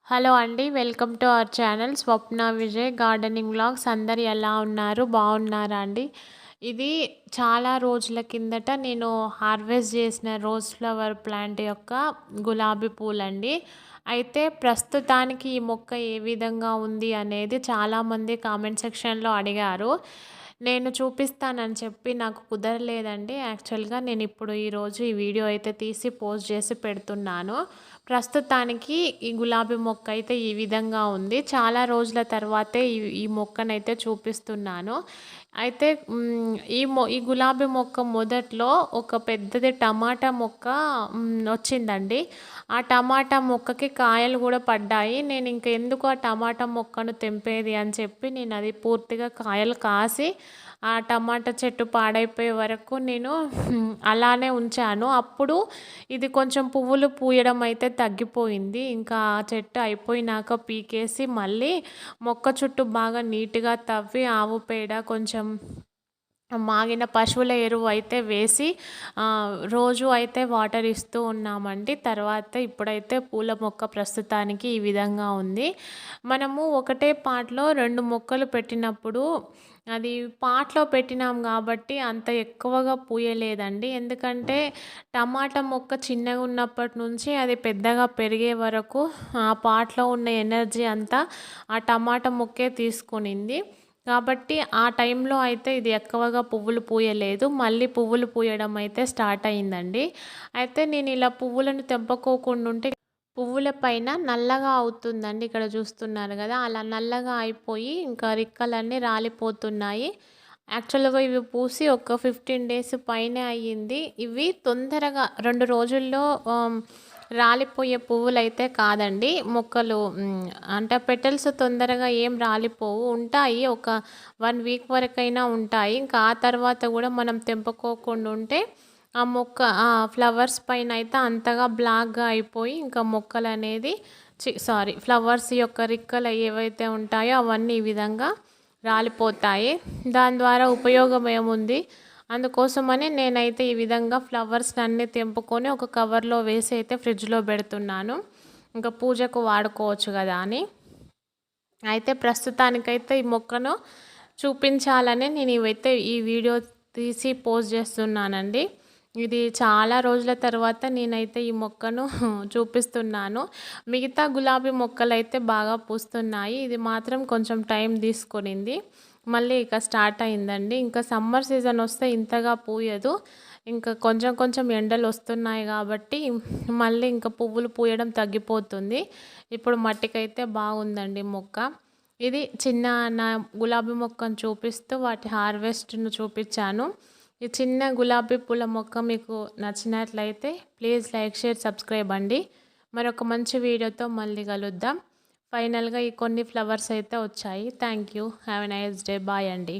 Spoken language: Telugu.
హలో అండి. Welcome to our channel Swapna Vijay gardening vlogs. అందరు ఎలా ఉన్నారు? బాగున్నారా అండి? ఇది చాలా రోజుల కిందట నేను హార్వెస్ట్ చేసిన రోజ్ ఫ్లవర్ ప్లాంట్ యొక్క గులాబీ పూలండి. అయితే ప్రస్తుతానికి ఈ మొక్క ఏ విధంగా ఉంది అనేది చాలామంది కామెంట్ సెక్షన్లో అడిగారు. నేను చూపిస్తానని చెప్పి నాకు కుదరలేదండి. యాక్చువల్గా నేను ఇప్పుడు ఈరోజు ఈ వీడియో అయితే తీసి పోస్ట్ చేసి పెడుతున్నాను. ప్రస్తుతానికి ఈ గులాబీ మొక్క అయితే ఈ విధంగా ఉంది. చాలా రోజుల తర్వాతే ఈ మొక్కనైతే చూపిస్తున్నాను. అయితే ఈ గులాబీ మొక్క మొదట్లో ఒక పెద్దది టమాటా మొక్క వచ్చిందండి. ఆ టమాటా మొక్కకి కాయలు కూడా పడ్డాయి. నేను ఇంకెందుకు ఆ టమాటా మొక్కను తెంపేది అని చెప్పి నేను అది పూర్తిగా కాయలు కాసి ఆ టమాటా చెట్టు పాడైపోయే వరకు నేను అలానే ఉంచాను. అప్పుడు ఇది కొంచెం పువ్వులు పూయడం అయితే తగ్గిపోయింది. ఇంకా ఆ చెట్టు అయిపోయినాక పీకేసి మళ్ళీ మొక్క చుట్టూ బాగా నీట్గా తవ్వి ఆవు పేడ కొంచెం మాగిన పశువుల ఎరువు అయితే వేసి రోజు అయితే వాటర్ ఇస్తూ ఉన్నామండి. తర్వాత ఇప్పుడైతే పూల మొక్క ప్రస్తుతానికి ఈ విధంగా ఉంది. మనము ఒకటే పాట్లో 2 మొక్కలు పెట్టినప్పుడు అది పాట్లో పెట్టినాం కాబట్టి అంత ఎక్కువగా పూయలేదండి. ఎందుకంటే టమాటా మొక్క చిన్నగా ఉన్నప్పటి నుంచి అది పెద్దగా పెరిగే వరకు ఆ పాట్లో ఉన్న ఎనర్జీ అంతా ఆ టమాటా మొక్కే తీసుకునింది. కాబట్టి ఆ టైంలో అయితే ఇది ఎక్కువగా పువ్వులు పూయలేదు. మళ్ళీ పువ్వులు పూయడం అయితే స్టార్ట్ అయిందండి. అయితే నేను ఇలా పువ్వులను తెంపుకోకుండా ఉంటే పువ్వుల పైన నల్లగా అవుతుందండి. ఇక్కడ చూస్తున్నారు కదా! అలా నల్లగా అయిపోయి ఇంకా రిక్కలన్నీ రాలిపోతున్నాయి. యాక్చువల్‌గా ఇవి పూసి ఒక 15 డేస్ పైనే అయ్యింది. ఇవి తొందరగా 2 రోజుల్లో రాలిపోయే పువ్వులైతే కాదండి. మొక్కలు అంటే పెటల్స్ తొందరగా ఏం రాలిపోవు. ఉంటాయి. ఒక 1 వీక్ వరకైనా ఉంటాయి. ఇంకా ఆ తర్వాత కూడా మనం తెంపుకోకుండా ఉంటే ఆ మొక్క ఫ్లవర్స్ పైన అయితే అంతగా బ్లాక్‌గా అయిపోయి ఇంకా మొక్కలనేది ఫ్లవర్స్ యొక్క రిక్కలు ఏవైతే ఉంటాయో అవన్నీ ఈ విధంగా రాలిపోతాయి. దాని ద్వారా ఉపయోగం ఏముంది? అందుకోసమని నేనైతే ఈ విధంగా ఫ్లవర్స్‌ని అన్నీ తెంపుకొని ఒక కవర్‌లో వేసి అయితే ఫ్రిడ్జ్‌లో పెడుతున్నాను. ఇంకా పూజకు వాడుకోవచ్చు కదా అని. అయితే ప్రస్తుతానికైతే ఈ మొక్కను చూపించాలనే నేను ఈ వీడియో తీసి పోస్ట్ చేస్తున్నానండి. ఇది చాలా రోజుల తర్వాత నేనైతే ఈ మొక్కను చూపిస్తున్నాను. మిగతా గులాబీ మొక్కలైతే బాగా పూస్తున్నాయి. ఇది మాత్రం కొంచెం టైం తీసుకునింది. మళ్ళీ ఇక స్టార్ట్ అయిందండి. ఇంకా సమ్మర్ సీజన్ వస్తే ఇంతగా పూయదు. ఇంకా కొంచెం కొంచెం ఎండలు వస్తున్నాయి కాబట్టి మళ్ళీ ఇంకా పువ్వులు పూయడం తగ్గిపోతుంది. ఇప్పుడు మట్టికైతే బాగుందండి మొక్క. ఇది చిన్న నా గులాబీ మొక్కను చూపిస్తూ వాటి హార్వెస్ట్‌ను చూపించాను. ఈ చిన్న గులాబీ పూల మొక్క మీకు నచ్చినట్లయితే ప్లీజ్ లైక్, షేర్, సబ్స్క్రైబ్ అండి. మరొక మంచి వీడియోతో మళ్ళీ కలుద్దాం. ఫైనల్‌గా ఈ కొన్ని ఫ్లవర్స్ అయితే వచ్చాయి. Thank you. Have a nice day. Bye అండి.